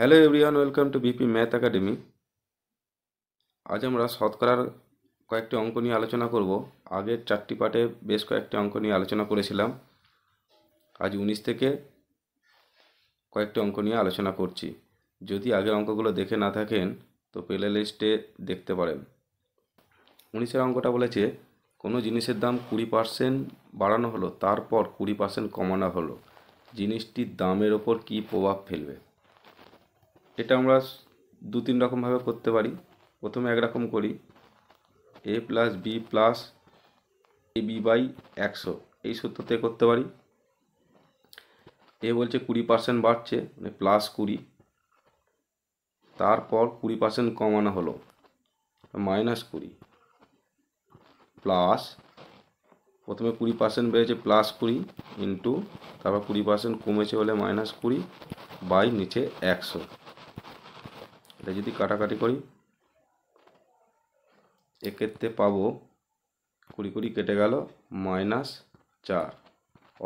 Hello everyone, welcome to BP math academy. আজ আমরা শতকরার কয়েকটি অঙ্ক নিয়ে আলোচনা করব। আগের 4টি পার্টে বেশ কয়েকটি অঙ্ক নিয়ে আলোচনা করেছিলাম। আজ 19 থেকে কয়েকটি অঙ্ক নিয়ে আলোচনা করছি। যদি আগের অঙ্কগুলো দেখে না থাকেন তো প্লে লিস্টে দেখতে পারেন। 19-এর অঙ্কটা বলেছে কোনো জিনিসের দাম 20% বাড়ানো হলো, তারপর 20% কমানো হলো, জিনিসটির দামের ওপর কী প্রভাব ফেলবে। এটা আমরা 2-3 রকমভাবে করতে পারি। প্রথমে একরকম করি, A plus B plus A B by 100, এই সূত্রতে করতে পারি। এ বলছে 20% বাড়ছে, মানে +20, তারপর 20% কমানো হলো -20, প্লাস প্রথমে 20% বেড়েছে +20 ইন্টু তারপর 20% কমেছে বলে -20 বাই নিচে 100। এটা যদি কাটাকাটি করি এক্ষেত্রে পাবো 20 কেটে গেল -4,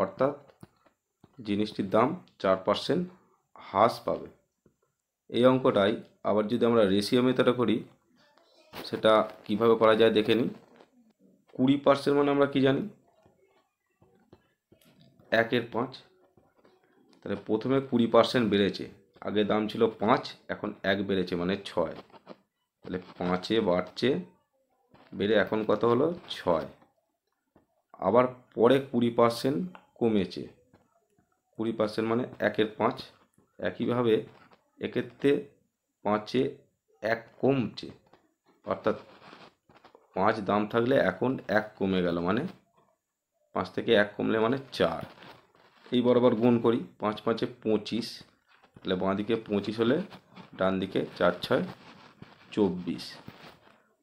অর্থাৎ জিনিসটির দাম 4% হ্রাস পাবে। এই অঙ্কটাই আবার যদি আমরা রেশিও মেথডে করি সেটা কিভাবে করা যায় দেখে নিই। 20% মানে আমরা কি জানি, 1/5। তাহলে প্রথমে 20% বেড়েছে, আগে দাম ছিল 5, এখন 1 বেড়েছে মানে 6। তাহলে 5-এ বাড়ছে, বেড়ে এখন কত হলো 6। আবার পরে 20% কমেছে, 20% মানে 1/5। একইভাবে এক্ষেত্রে 5-এ 1 কমছে, অর্থাৎ 5 দাম থাকলে এখন 1 কমে গেল, মানে 5 থেকে 1 কমলে মানে 4। এই বরাবর গুণ করি, 5 5-এ 25, তাহলে বাঁ দিকে 25 হলে ডান দিকে 4 6 24,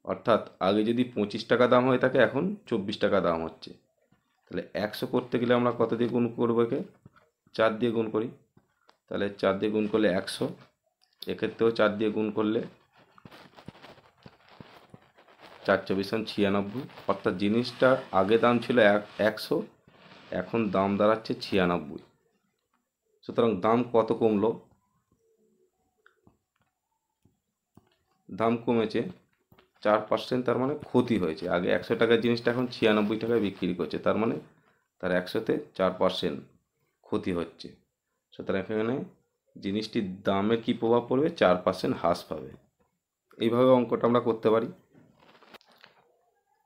অর্থাৎ আগে যদি 25 টাকা দাম হয়ে থাকে এখন 24 টাকা দাম হচ্ছে। তাহলে 100 করতে গেলে আমরা কত দিয়ে গুণ করবো, একে 4 দিয়ে গুণ করি। তাহলে 4 দিয়ে গুণ করলে 100, এক্ষেত্রেও 4 দিয়ে গুণ করলে 4 24 96, অর্থাৎ জিনিসটার আগে দাম ছিল 100, এখন দাম দাঁড়াচ্ছে 96। সুতরাং দাম কত কমলো, দাম কমেছে 4%, তার মানে ক্ষতি হয়েছে। আগে 100 টাকার জিনিসটা এখন 96 টাকায় বিক্রি করছে, তার মানে তার 100-তে 4% ক্ষতি হচ্ছে। সুতরাং এখানে জিনিসটির দামের কি প্রভাব পড়বে, 4% হ্রাস পাবে। এইভাবে অঙ্কটা আমরা করতে পারি।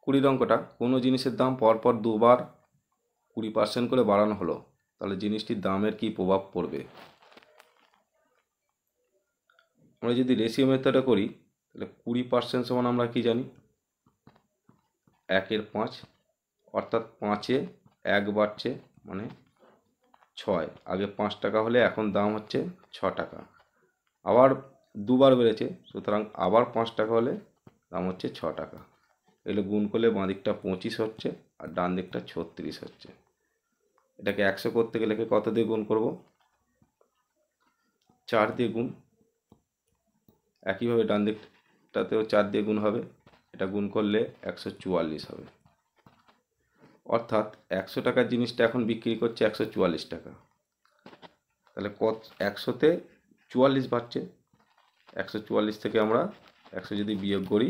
20 অঙ্কটা, কোনো জিনিসের দাম পরপর দুবার 20% করে বাড়ানো হলো, তাহলে জিনিসটির দামের কি প্রভাব পড়বে। আমরা যদি রেশিও মেথডে করি তাহলে 20% সমান আমরা কি জানি, 1/5, অর্থাৎ 5-এ 1 বাড়ছে মানে 6। আগে 5 টাকা হলে এখন দাম হচ্ছে 6 টাকা। আবার দুবার বেড়েছে, সুতরাং আবার 5 টাকা হলে দাম হচ্ছে 6 টাকা। এগুলো গুণ করলে বাঁ দিকটা 25 হচ্ছে আর ডান দিকটা 36 হচ্ছে। এটাকে 100 করতে গেলে কত দিয়ে গুণ করব, 4 দিয়ে গুণ। একইভাবে ডান দিকটাতেও 4 দিয়ে গুণ হবে, এটা গুণ করলে 144 হবে। অর্থাৎ 100 টাকার জিনিসটা এখন বিক্রি করছে 144 টাকা। তাহলে 100-তে 44 বাড়ছে, 144 থেকে আমরা 100 যদি বিয়োগ করি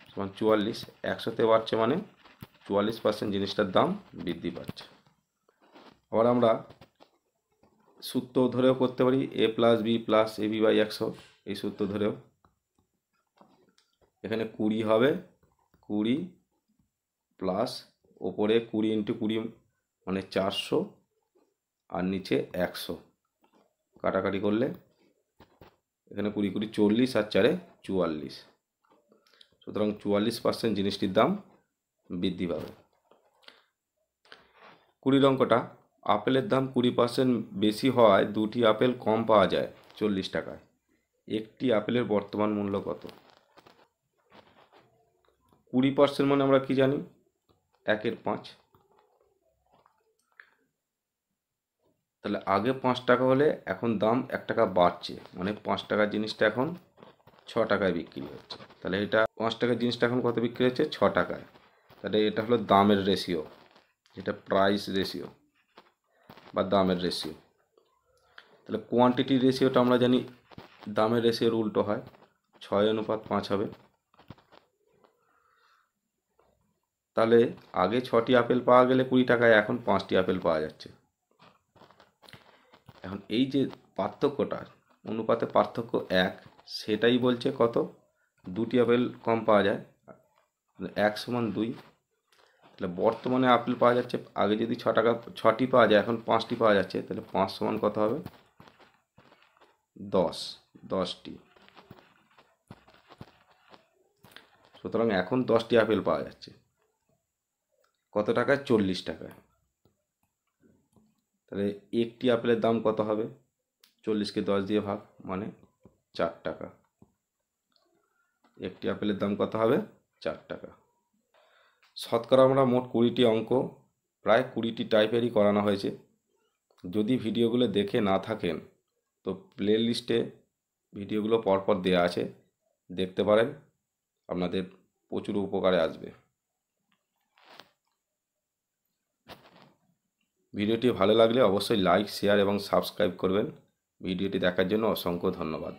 সমান 44, 100-তে বাড়ছে মানে 44% জিনিসটার দাম বৃদ্ধি পাচ্ছে। আবার আমরা সূত্র ধরেও করতে পারি, A plus B plus A B by 100, এই সূত্র ধরেও। এখানে 20 হবে, 20 প্লাস ওপরে 20 ইন্টু 20 মানে 400 আর নিচে 100, কাটাকাটি করলে এখানে 20 20 40 আর 4-এ 44, সুতরাং 44% জিনিসটির দাম বৃদ্ধি পাবে। 20 অঙ্কটা, আপেলের দাম 20% বেশি হওয়ায় দুটি আপেল কম পাওয়া যায় 40 টাকায়, একটি আপেলের বর্তমান মূল্য কত। 20% মানে আমরা কি জানি, 1/5। তাহলে আগে 5 টাকা হলে এখন দাম 1 টাকা বাড়ছে, মানে 5 টাকার জিনিসটা এখন 6 টাকায় বিক্রি হচ্ছে। তাহলে এটা 5 টাকার জিনিসটা এখন কত বিক্রি হচ্ছে, 6 টাকায়। তাহলে এটা হলো দামের রেশিও, যেটা প্রাইস রেশিও বা দামের রেশিও। তাহলে কোয়ান্টিটির রেশিওটা আমরা জানি দামের রেশিওর উল্টো হয়, 6:5 হবে। তাহলে আগে 6টি আপেল পাওয়া গেলে 20 টাকায়, এখন 5টি আপেল পাওয়া যাচ্ছে। এখন এই যে পার্থক্যটা, অনুপাতে পার্থক্য 1, সেটাই বলছে কত, 2টি আপেল কম পাওয়া যায়, 1 = 2। তাহলে বর্তমানে আপেল পাওয়া যাচ্ছে, আগে যদি 6টি পাওয়া যায়, এখন 5টি পাওয়া যাচ্ছে, তাহলে 5 = কত হবে, 10টি। সুতরাং এখন 10টি আপেল পাওয়া যাচ্ছে কত টাকায়, 40 টাকায়। তাহলে একটি আপেলের দাম কত হবে, 40কে 10 দিয়ে ভাগ, মানে 4 টাকা। একটি আপেলের দাম কত হবে, 4 টাকা। শতকরা আমরা মোট 20টি অঙ্ক প্রায় 20টি টাইপেরই করানো হয়েছে। যদি ভিডিওগুলো দেখে না থাকেন তো প্লে লিস্টে ভিডিওগুলো পরপর দেওয়া আছে, দেখতে পারেন, আপনাদের প্রচুর উপকারে আসবে। ভিডিওটি ভালো লাগলে অবশ্যই লাইক, শেয়ার এবং সাবস্ক্রাইব করবেন। ভিডিওটি দেখার জন্য অসংখ্য ধন্যবাদ।